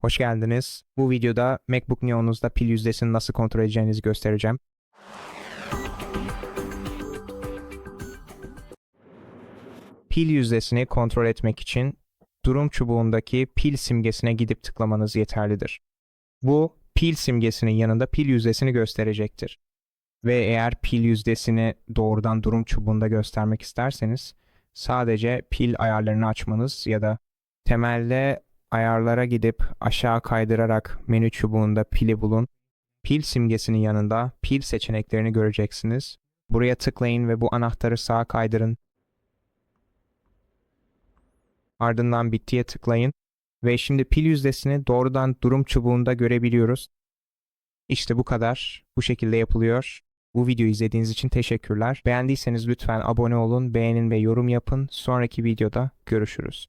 Hoş geldiniz. Bu videoda MacBook Neo'nuzda pil yüzdesini nasıl kontrol edeceğinizi göstereceğim. Pil yüzdesini kontrol etmek için durum çubuğundaki pil simgesine gidip tıklamanız yeterlidir. Bu pil simgesinin yanında pil yüzdesini gösterecektir. Ve eğer pil yüzdesini doğrudan durum çubuğunda göstermek isterseniz sadece pil ayarlarını açmanız ya da temelde ayarlara gidip aşağı kaydırarak menü çubuğunda pili bulun. Pil simgesinin yanında pil seçeneklerini göreceksiniz. Buraya tıklayın ve bu anahtarı sağa kaydırın. Ardından bittiye tıklayın ve şimdi pil yüzdesini doğrudan durum çubuğunda görebiliyoruz. İşte bu kadar. Bu şekilde yapılıyor. Bu videoyu izlediğiniz için teşekkürler. Beğendiyseniz lütfen abone olun, beğenin ve yorum yapın. Sonraki videoda görüşürüz.